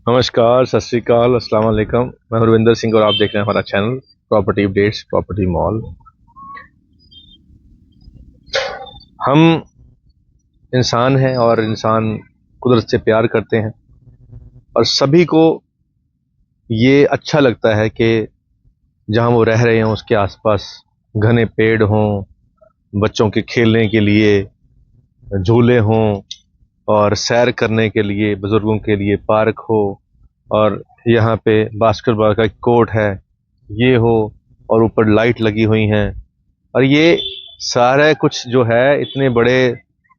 नमस्कार, सत श्री अकाल, अस्सलाम वालेकुम। मैं हरविंदर सिंह और आप देख रहे हैं हमारा channel property updates property mall. हम इंसान हैं और इंसान कुदरत से प्यार करते हैं और सभी को ये अच्छा लगता है कि जहां वो रह रहे हैं उसके आसपास घने पेड़ हों, बच्चों के खेलने के लिए झूले हों और सैर करने के लिए बुजुर्गों के लिए पार्क हो और यहाँ पे बास्केटबॉल का एक कोर्ट है ये हो और ऊपर लाइट लगी हुई हैं और ये सारा कुछ जो है इतने बड़े,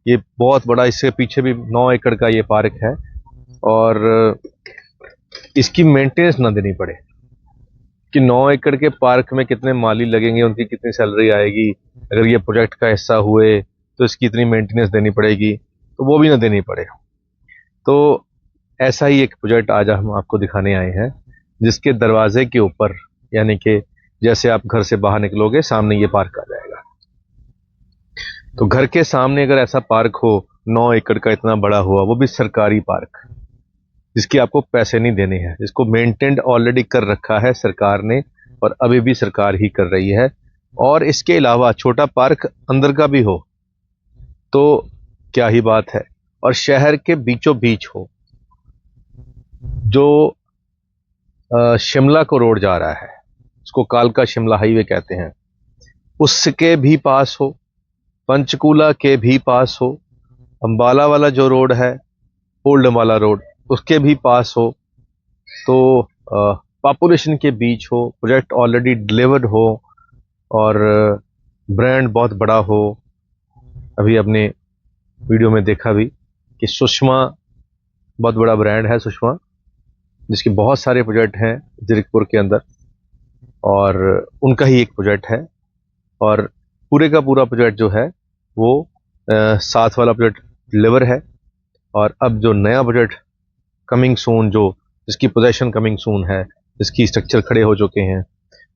ये बहुत बड़ा, इससे पीछे भी 9 एकड़ का ये पार्क है और इसकी मेंटेनेंस ना देनी पड़े कि 9 एकड़ के पार्क में कितने माली लगेंगे, उनकी कितनी सैलरी आएगी, अगर ये प्रोजेक्ट का हिस्सा हुए तो इसकी इतनी मेंटेनेंस देनी पड़ेगी, तो वो भी ना देनी पड़े। तो ऐसा ही एक प्रोजेक्ट आज हम आपको दिखाने आए हैं जिसके दरवाजे के ऊपर, यानी कि जैसे आप घर से बाहर निकलोगे सामने ये पार्क आ जाएगा। तो घर के सामने अगर ऐसा पार्क हो 9 एकड़ का इतना बड़ा हुआ, वो भी सरकारी पार्क जिसकी आपको पैसे नहीं देने हैं, जिसको मेंटेन ऑलरेडी कर रखा है सरकार ने और अभी भी सरकार ही कर रही है, और इसके अलावा छोटा पार्क अंदर का भी हो तो क्या ही बात है, और शहर के बीचों बीच हो, जो शिमला को रोड जा रहा है, उसको कालका शिमला हाईवे कहते हैं, उसके भी पास हो, पंचकूला के भी पास हो, अंबाला वाला जो रोड है ओल्ड अंबाला रोड उसके भी पास हो, तो पॉपुलेशन के बीच हो, प्रोजेक्ट ऑलरेडी डिलीवर्ड हो और ब्रांड बहुत बड़ा हो। अभी आपने वीडियो में देखा भी कि सुषमा बहुत बड़ा ब्रांड है, सुषमा, जिसके बहुत सारे प्रोजेक्ट हैं जीरकपुर के अंदर और उनका ही एक प्रोजेक्ट है और पूरे का पूरा प्रोजेक्ट जो है वो साथ वाला प्रोजेक्ट डिलीवर है और अब जो नया प्रोजेक्ट कमिंग सून, जो जिसकी पोजेशन कमिंग सून है, जिसकी स्ट्रक्चर खड़े हो चुके हैं,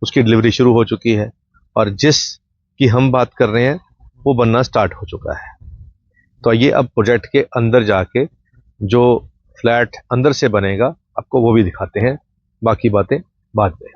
उसकी डिलीवरी शुरू हो चुकी है और जिस की हम बात कर रहे हैं वो बनना स्टार्ट हो चुका है। तो आइए अब प्रोजेक्ट के अंदर जाके जो फ्लैट अंदर से बनेगा आपको वो भी दिखाते हैं, बाकी बातें बाद में।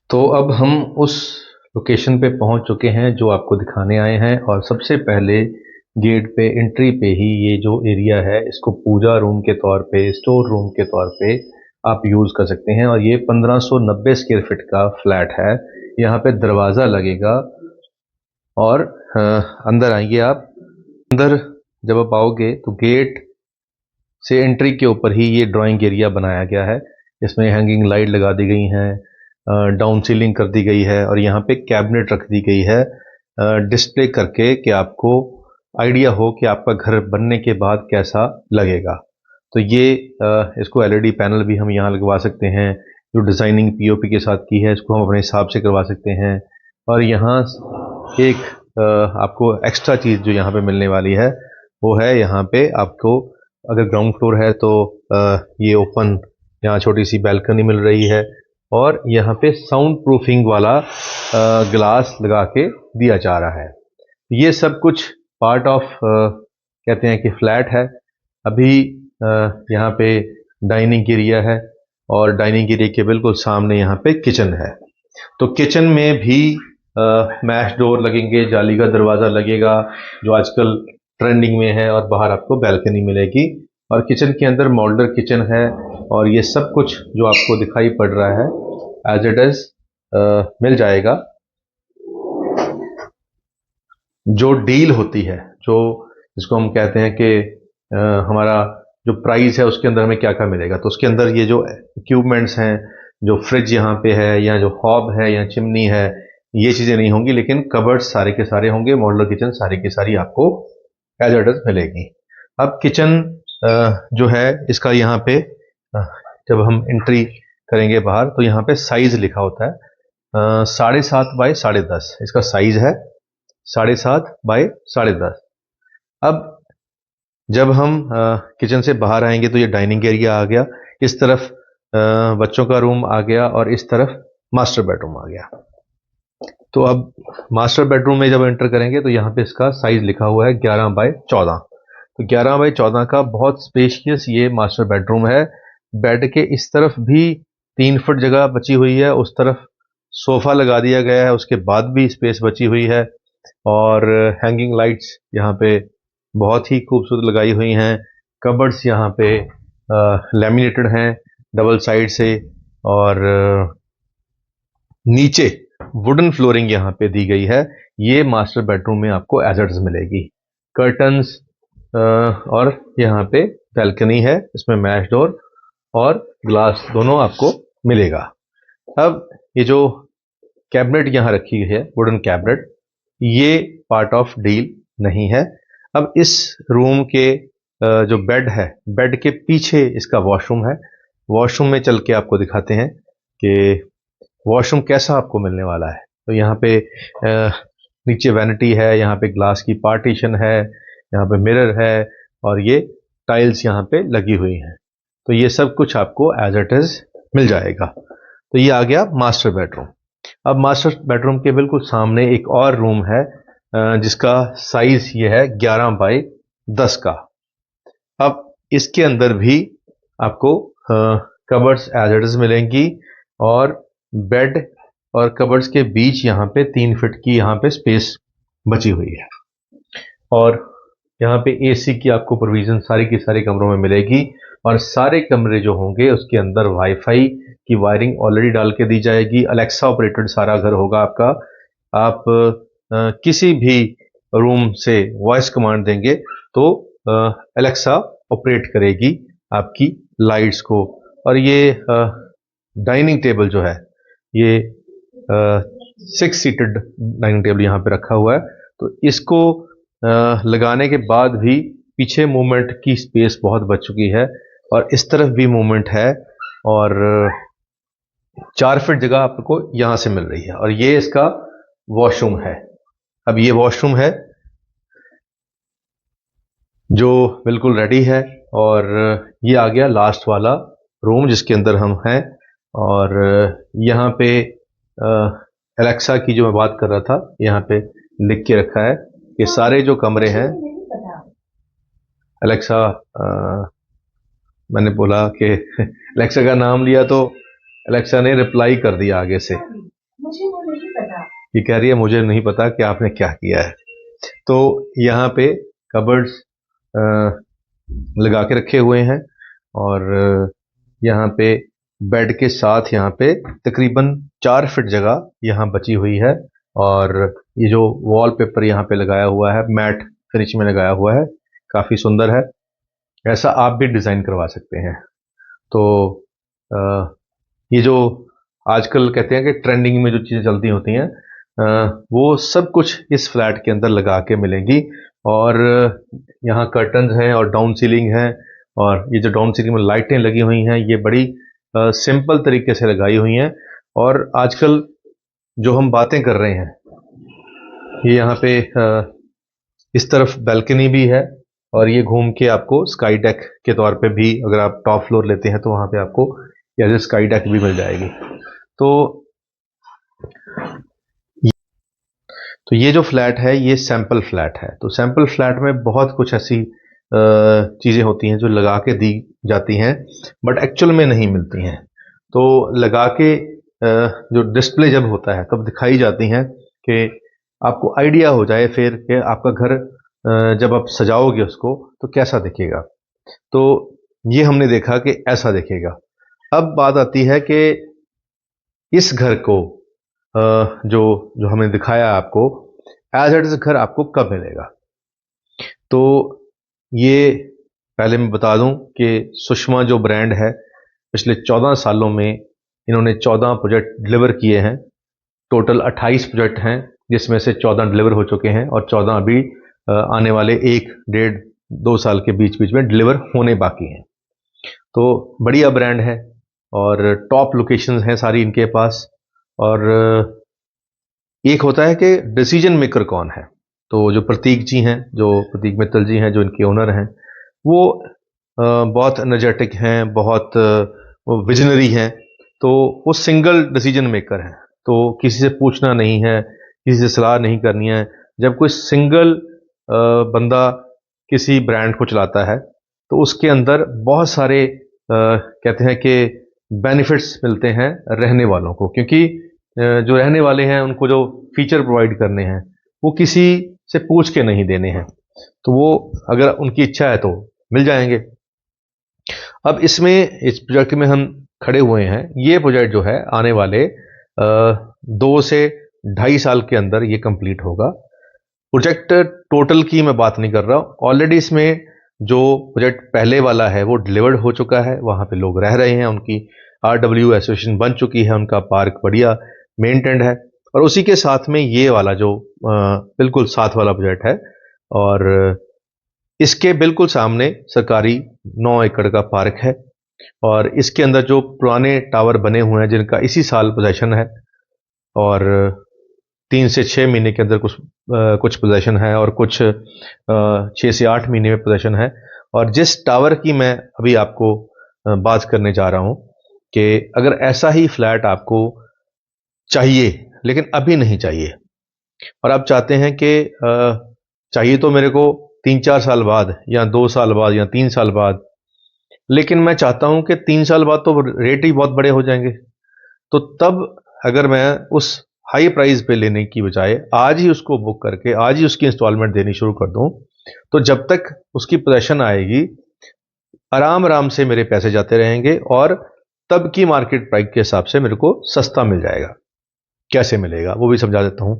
तो अब हम उस लोकेशन पे पहुंच चुके हैं जो आपको दिखाने आए हैं और सबसे पहले गेट पे एंट्री पे ही ये जो एरिया है इसको पूजा रूम के तौर पे, स्टोर रूम के तौर पे आप यूज़ कर सकते हैं और ये 1590 स्क्वायर फीट का फ्लैट है। यहाँ पे दरवाज़ा लगेगा और अंदर आइए आप। अंदर जब आप आओगे तो गेट से एंट्री के ऊपर ही ये ड्राइंग एरिया बनाया गया है। इसमें हैंगिंग लाइट लगा दी गई हैं, डाउन सीलिंग कर दी गई है और यहाँ पे कैबिनेट रख दी गई है डिस्प्ले करके कि आपको आइडिया हो कि आपका घर बनने के बाद कैसा लगेगा। तो ये इसको एलईडी पैनल भी हम यहाँ लगवा सकते हैं, जो डिज़ाइनिंग पीओपी के साथ की है इसको हम अपने हिसाब से करवा सकते हैं। और यहाँ एक आपको एक्स्ट्रा चीज़ जो यहाँ पे मिलने वाली है वो है, यहाँ पे आपको अगर ग्राउंड फ्लोर है तो ये ओपन यहाँ छोटी सी बैल्कनी मिल रही है और यहाँ पे साउंड प्रूफिंग वाला ग्लास लगा के दिया जा रहा है। ये सब कुछ पार्ट ऑफ कहते हैं कि फ्लैट है। अभी यहाँ पे डाइनिंग एरिया है और डाइनिंग एरिया के बिल्कुल सामने यहाँ पे किचन है। तो किचन में भी मैश डोर लगेंगे, जाली का दरवाज़ा लगेगा जो आजकल ट्रेंडिंग में है और बाहर आपको बैल्कनी मिलेगी और किचन के अंदर मॉड्यूलर किचन है और ये सब कुछ जो आपको दिखाई पड़ रहा है एज इट इज़ मिल जाएगा। जो डील होती है, जो जिसको हम कहते हैं कि हमारा जो प्राइस है उसके अंदर हमें क्या क्या मिलेगा, तो उसके अंदर ये जो इक्विपमेंट्स हैं, जो फ्रिज यहाँ पे है या जो हॉब है या चिमनी है, ये चीज़ें नहीं होंगी, लेकिन कबर्ड सारे के सारे होंगे। मॉड्यूलर किचन सारी की सारी आपको एज इट इज मिलेगी। अब किचन जो है इसका यहाँ पे जब हम एंट्री करेंगे बाहर तो यहाँ पे साइज लिखा होता है 7.5 बाय 10.5 इसका साइज है, 7.5 बाय 10.5। अब जब हम किचन से बाहर आएंगे तो ये डाइनिंग एरिया आ गया, इस तरफ बच्चों का रूम आ गया और इस तरफ मास्टर बेडरूम आ गया। तो अब मास्टर बेडरूम में जब एंटर करेंगे तो यहाँ पे इसका साइज लिखा हुआ है 11 बाय 14। तो 11 बाय 14 का बहुत स्पेशियस ये मास्टर बेडरूम है। बेड के इस तरफ भी 3 फुट जगह बची हुई है, उस तरफ सोफा लगा दिया गया है, उसके बाद भी स्पेस बची हुई है। और हैंगिंग लाइट्स यहाँ पे बहुत ही खूबसूरत लगाई हुई हैं। कबर्ड्स यहाँ पे लैमिनेटेड हैं डबल साइड से, और नीचे वुडन फ्लोरिंग यहाँ पे दी गई है। ये मास्टर बेडरूम में आपको एज इट इज मिलेगी। कर्टन्स और यहाँ पे बैल्कनी है, इसमें मैश डोर और ग्लास दोनों आपको मिलेगा। अब ये जो कैबिनेट यहाँ रखी है, वुडन कैबिनेट, ये पार्ट ऑफ डील नहीं है। अब इस रूम के जो बेड है, बेड के पीछे इसका वॉशरूम है। वॉशरूम में चल के आपको दिखाते हैं कि वॉशरूम कैसा आपको मिलने वाला है। तो यहाँ पे नीचे वैनिटी है, यहाँ पे ग्लास की पार्टीशन है, यहाँ पे मिरर है और ये टाइल्स यहाँ पे लगी हुई हैं। तो ये सब कुछ आपको एज इट इज मिल जाएगा। तो ये आ गया मास्टर बेडरूम। अब मास्टर बेडरूम के बिल्कुल सामने एक और रूम है जिसका साइज ये है 11 बाय 10 का। अब इसके अंदर भी आपको कबर्ड्स एज इट इज मिलेंगी और बेड और कबर्ड्स के बीच यहाँ पे 3 फीट की यहाँ पे स्पेस बची हुई है। और यहाँ पे एसी की आपको प्रोविजन सारी की सारी कमरों में मिलेगी। और सारे कमरे जो होंगे उसके अंदर वाईफाई की वायरिंग ऑलरेडी डाल के दी जाएगी। अलेक्सा ऑपरेटेड सारा घर होगा आपका। आप किसी भी रूम से वॉइस कमांड देंगे तो अलेक्सा ऑपरेट करेगी आपकी लाइट्स को। और ये डाइनिंग टेबल जो है, ये 6 सीटेड डाइनिंग टेबल यहाँ पे रखा हुआ है। तो इसको लगाने के बाद भी पीछे मूवमेंट की स्पेस बहुत बच चुकी है और इस तरफ भी मूवमेंट है और 4 फीट जगह आपको यहाँ से मिल रही है। और ये इसका वॉशरूम है। अब ये वॉशरूम है जो बिल्कुल रेडी है। और ये आ गया लास्ट वाला रूम जिसके अंदर हम हैं। और यहाँ पे एलेक्सा की जो मैं बात कर रहा था, यहाँ पे लिख के रखा है कि सारे जो कमरे हैं, एलेक्सा मैंने बोला कि एलेक्सा का नाम लिया तो एलेक्सा ने रिप्लाई कर दिया आगे से, मुझे वो नहीं पता। ये कह रही है मुझे नहीं पता कि आपने क्या किया है। तो यहाँ पे कबर्ड्स लगा के रखे हुए हैं और यहाँ पे बेड के साथ यहाँ पे तकरीबन 4 फीट जगह यहाँ बची हुई है। और ये जो वॉलपेपर यहाँ पे लगाया हुआ है, मैट फिनिश में लगाया हुआ है, काफ़ी सुंदर है। ऐसा आप भी डिज़ाइन करवा सकते हैं। तो ये जो आजकल कहते हैं कि ट्रेंडिंग में जो चीज़ें चलती होती हैं, वो सब कुछ इस फ्लैट के अंदर लगा के मिलेंगी। और यहाँ कर्टन्स हैं और डाउन सीलिंग है। और ये जो डाउन सीलिंग में लाइटें लगी हुई हैं, ये बड़ी सिंपल तरीके से लगाई हुई हैं। और आजकल जो हम बातें कर रहे हैं, ये यहाँ पे इस तरफ बैल्कनी भी है और ये घूम के आपको स्काई डेक के तौर पे भी, अगर आप टॉप फ्लोर लेते हैं तो वहाँ पे आपको ये स्काई डेक भी मिल जाएगी। तो ये जो फ्लैट है ये सैंपल फ्लैट है। तो सैंपल फ्लैट में बहुत कुछ ऐसी चीज़ें होती हैं जो लगा के दी जाती हैं बट एक्चुअल में नहीं मिलती हैं। तो लगा के जो डिस्प्ले जब होता है तब दिखाई जाती हैं कि आपको आइडिया हो जाए फिर कि आपका घर जब आप सजाओगे उसको तो कैसा दिखेगा। तो ये हमने देखा कि ऐसा दिखेगा। अब बात आती है कि इस घर को जो हमने दिखाया आपको, एज इट इज घर आपको कब मिलेगा। तो ये पहले मैं बता दूं कि सुषमा जो ब्रांड है, पिछले 14 सालों में इन्होंने 14 प्रोजेक्ट डिलीवर किए हैं। टोटल 28 प्रोजेक्ट हैं, जिसमें से 14 डिलीवर हो चुके हैं और 14 अभी आने वाले 1 डेढ़ 2 साल के बीच बीच में डिलीवर होने बाकी हैं। तो बढ़िया ब्रांड है और टॉप लोकेशंस हैं सारी इनके पास। और एक होता है कि डिसीजन मेकर कौन है। तो जो प्रतीक जी हैं, जो प्रतीक मित्तल जी हैं, जो इनके ओनर हैं, वो बहुत एनर्जेटिक हैं, बहुत विजनरी हैं। तो वो सिंगल डिसीजन मेकर हैं, तो किसी से पूछना नहीं है, किसी से सलाह नहीं करनी है। जब कोई सिंगल बंदा किसी ब्रांड को चलाता है तो उसके अंदर बहुत सारे कहते हैं कि बेनिफिट्स मिलते हैं रहने वालों को, क्योंकि जो रहने वाले हैं उनको जो फीचर प्रोवाइड करने हैं वो किसी से पूछ के नहीं देने हैं, तो वो अगर उनकी इच्छा है तो मिल जाएंगे। अब इसमें इस प्रोजेक्ट में हम खड़े हुए हैं। ये प्रोजेक्ट जो है आने वाले 2 से 2.5 साल के अंदर ये कंप्लीट होगा। प्रोजेक्ट टोटल की मैं बात नहीं कर रहा हूँ, ऑलरेडी इसमें जो प्रोजेक्ट पहले वाला है वो डिलीवर्ड हो चुका है, वहाँ पे लोग रह रहे हैं, उनकी RW एसोसिएशन बन चुकी है, उनका पार्क बढ़िया मेंटेन्ड है। और उसी के साथ में ये वाला जो बिल्कुल साथ वाला प्रोजेक्ट है, और इसके बिल्कुल सामने सरकारी 9 एकड़ का पार्क है। और इसके अंदर जो पुराने टावर बने हुए हैं जिनका इसी साल पोजेशन है, और 3 से 6 महीने के अंदर कुछ पोजेशन है और कुछ 6 से 8 महीने में पोजेशन है। और जिस टावर की मैं अभी आपको बात करने जा रहा हूं कि अगर ऐसा ही फ्लैट आपको चाहिए लेकिन अभी नहीं चाहिए, और आप चाहते हैं कि चाहिए तो मेरे को 3-4 साल बाद या 2 साल बाद या 3 साल बाद, लेकिन मैं चाहता हूं कि 3 साल बाद तो रेट ही बहुत बड़े हो जाएंगे, तो तब अगर मैं उस हाई प्राइस पे लेने की बजाय आज ही उसको बुक करके आज ही उसकी इंस्टॉलमेंट देनी शुरू कर दूं, तो जब तक उसकी पोजेशन आएगी आराम आराम से मेरे पैसे जाते रहेंगे और तब की मार्केट प्राइस के हिसाब से मेरे को सस्ता मिल जाएगा। कैसे मिलेगा वो भी समझा देता हूं।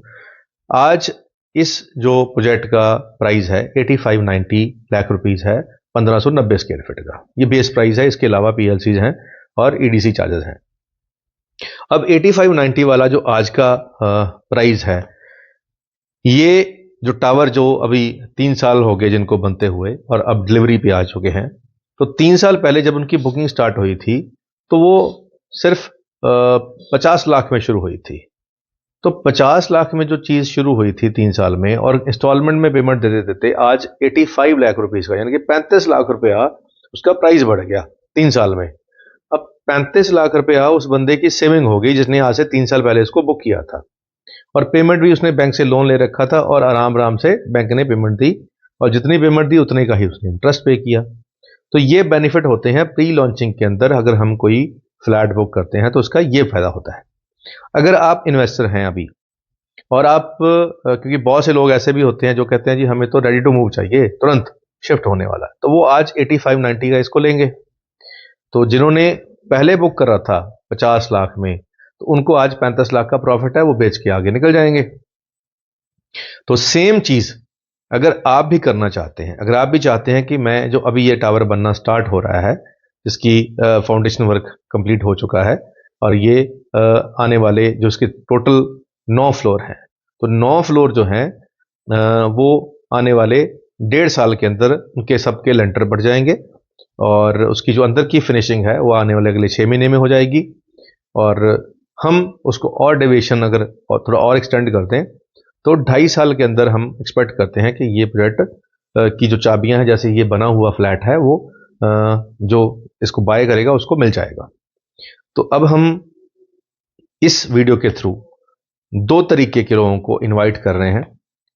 आज इस जो प्रोजेक्ट का प्राइस है 85-90 लाख रुपीस है, 1590 स्क्वायर फीट का ये बेस प्राइस है। इसके अलावा PLCs हैं और EDC चार्जेस हैं। अब 85-90 वाला जो आज का प्राइस है, ये जो टावर जो अभी 3 साल हो गए जिनको बनते हुए और अब डिलीवरी पे आ चुके हैं, तो 3 साल पहले जब उनकी बुकिंग स्टार्ट हुई थी तो वो सिर्फ 50 लाख में शुरू हुई थी। तो 50 लाख में जो चीज शुरू हुई थी 3 साल में और इंस्टॉलमेंट में पेमेंट देते देते आज 85 लाख रुपीस का, यानी कि 35 लाख रुपया उसका प्राइस बढ़ गया 3 साल में। अब 35 लाख रुपया उस बंदे की सेविंग हो गई जिसने आज से 3 साल पहले इसको बुक किया था, और पेमेंट भी उसने बैंक से लोन ले रखा था और आराम आराम से बैंक ने पेमेंट दी, और जितनी पेमेंट दी उतने का ही उसने इंटरेस्ट पे किया। तो ये बेनिफिट होते हैं प्री लॉन्चिंग के अंदर। अगर हम कोई फ्लैट बुक करते हैं तो उसका ये फायदा होता है। अगर आप इन्वेस्टर हैं अभी और आप क्योंकि बहुत से लोग ऐसे भी होते हैं जो कहते हैं जी हमें तो रेडी टू मूव चाहिए, तुरंत शिफ्ट होने वाला, तो वो आज 85-90 का इसको लेंगे। तो जिन्होंने पहले बुक कर रहा था 50 लाख में, तो उनको आज 35 लाख का प्रॉफिट है, वो बेच के आगे निकल जाएंगे। तो सेम चीज अगर आप भी करना चाहते हैं, अगर आप भी चाहते हैं कि मैं जो अभी ये टावर बनना स्टार्ट हो रहा है, जिसकी फाउंडेशन वर्क कंप्लीट हो चुका है और ये आने वाले जो इसके टोटल 9 फ्लोर हैं, तो 9 फ्लोर जो हैं वो आने वाले 1.5 साल के अंदर उनके सबके लेंटर बढ़ जाएंगे, और उसकी जो अंदर की फिनिशिंग है वो आने वाले अगले 6 महीने में हो जाएगी। और हम उसको और डेविएशन अगर और थोड़ा और एक्सटेंड करते हैं तो 2.5 साल के अंदर हम एक्सपेक्ट करते हैं कि ये प्रोजेक्ट की जो चाबियां हैं, जैसे ये बना हुआ फ्लैट है, वो जो इसको बाय करेगा उसको मिल जाएगा। तो अब हम इस वीडियो के थ्रू 2 तरीके के लोगों को इनवाइट कर रहे हैं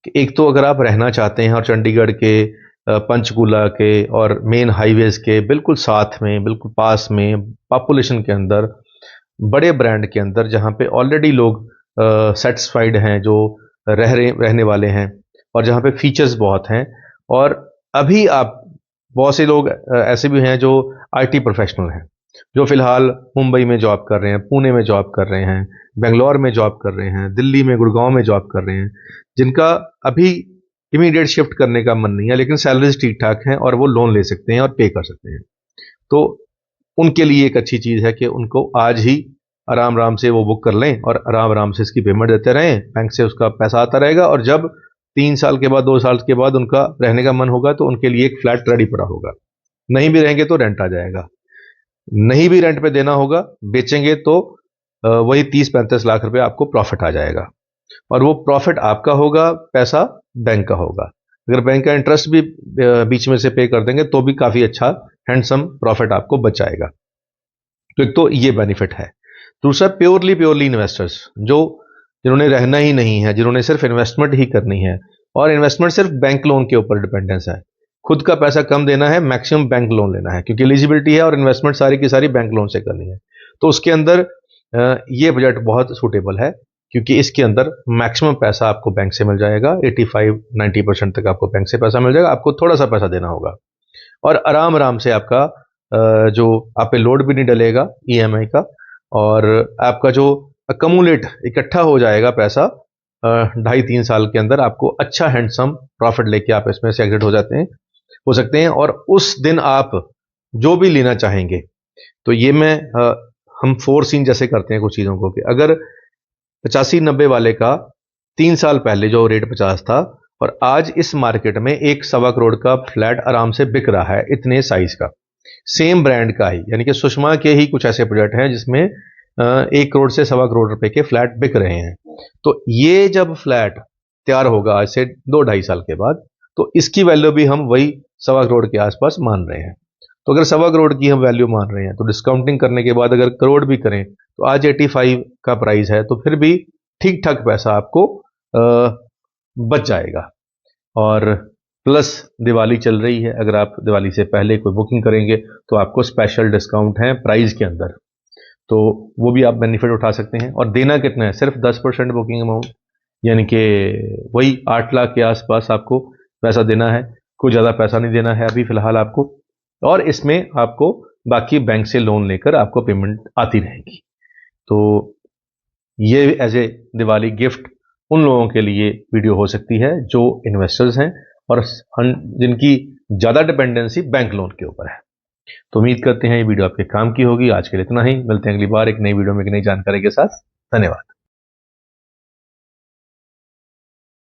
कि एक तो अगर आप रहना चाहते हैं और चंडीगढ़ के पंचकूला के और मेन हाईवेज के बिल्कुल साथ में, बिल्कुल पास में, पॉपुलेशन के अंदर, बड़े ब्रांड के अंदर, जहां पे ऑलरेडी लोग सेटिस्फाइड हैं, जो रहने वाले हैं, और जहां पे फीचर्स बहुत हैं, और अभी आप बहुत से लोग ऐसे भी हैं जो IT प्रोफेशनल हैं, जो फिलहाल मुंबई में जॉब कर रहे हैं, पुणे में जॉब कर रहे हैं, बेंगलोर में जॉब कर रहे हैं, दिल्ली में, गुड़गांव में जॉब कर रहे हैं, जिनका अभी इमीडिएट शिफ्ट करने का मन नहीं है, लेकिन सैलरीज ठीक ठाक हैं और वो लोन ले सकते हैं और पे कर सकते हैं, तो उनके लिए एक अच्छी चीज़ है कि उनको आज ही आराम आराम से वो बुक कर लें और आराम आराम से इसकी पेमेंट देते रहें, बैंक से उसका पैसा आता रहेगा, और जब 3 साल के बाद, 2 साल के बाद उनका रहने का मन होगा तो उनके लिए एक फ्लैट रेडी पड़ा होगा। नहीं भी रहेंगे तो रेंट आ जाएगा, नहीं भी रेंट पे देना होगा, बेचेंगे तो वही 30-35 लाख रुपए आपको प्रॉफिट आ जाएगा, और वो प्रॉफिट आपका होगा, पैसा बैंक का होगा। अगर बैंक का इंटरेस्ट भी बीच में से पे कर देंगे तो भी काफ़ी अच्छा हैंडसम प्रॉफिट आपको बचाएगा। तो एक तो ये बेनिफिट है। दूसरा, प्योरली इन्वेस्टर्स, जिन्होंने रहना ही नहीं है, जिन्होंने सिर्फ इन्वेस्टमेंट ही करनी है, और इन्वेस्टमेंट सिर्फ बैंक लोन के ऊपर डिपेंडेंस है, खुद का पैसा कम देना है, मैक्सिमम बैंक लोन लेना है, क्योंकि एलिजिबिलिटी है और इन्वेस्टमेंट सारी की सारी बैंक लोन से करनी है। तो उसके अंदर ये बजट बहुत सूटेबल है, क्योंकि इसके अंदर मैक्सिमम पैसा आपको बैंक से मिल जाएगा, 85-90% तक आपको बैंक से पैसा मिल जाएगा, आपको थोड़ा सा पैसा देना होगा, और आराम आराम से आपका जो आप पे लोड भी नहीं डलेगा ईएमआई का, और आपका जो अकमुलेट इकट्ठा हो जाएगा पैसा 2.5-3 साल के अंदर, आपको अच्छा हैंडसम प्रॉफिट लेके आप इसमें से एग्जिट हो सकते हैं, और उस दिन आप जो भी लेना चाहेंगे, तो ये हम 4 सीन जैसे करते हैं कुछ चीज़ों को, कि अगर 85-90 वाले का 3 साल पहले जो रेट 50 था, और आज इस मार्केट में 1-1.25 करोड़ का फ्लैट आराम से बिक रहा है, इतने साइज का, सेम ब्रांड का ही, यानी कि सुषमा के ही कुछ ऐसे प्रोजेक्ट हैं जिसमें 1 करोड़ से 1.25 करोड़ रुपए के फ्लैट बिक रहे हैं। तो ये जब फ्लैट तैयार होगा आज से 2-2.5 साल के बाद, तो इसकी वैल्यू भी हम वही 1.25 करोड़ के आसपास मान रहे हैं। तो अगर 1.25 करोड़ की हम वैल्यू मान रहे हैं, तो डिस्काउंटिंग करने के बाद अगर करोड़ भी करें, तो आज 85 का प्राइस है, तो फिर भी ठीक ठाक पैसा आपको बच जाएगा। और प्लस दिवाली चल रही है, अगर आप दिवाली से पहले कोई बुकिंग करेंगे तो आपको स्पेशल डिस्काउंट है प्राइस के अंदर, तो वो भी आप बेनिफिट उठा सकते हैं। और देना कितना है, सिर्फ 10% बुकिंग अमाउंट, यानी कि वही 8 लाख के आसपास आपको पैसा देना है, कोई ज़्यादा पैसा नहीं देना है अभी फ़िलहाल आपको, और इसमें आपको बाकी बैंक से लोन लेकर आपको पेमेंट आती रहेगी। तो ये एज ए दिवाली गिफ्ट उन लोगों के लिए वीडियो हो सकती है जो इन्वेस्टर्स हैं और जिनकी ज़्यादा डिपेंडेंसी बैंक लोन के ऊपर है। तो उम्मीद करते हैं ये वीडियो आपके काम की होगी। आज के लिए इतना ही, मिलते हैं अगली बार एक नई वीडियो में एक नई जानकारी के साथ। धन्यवाद।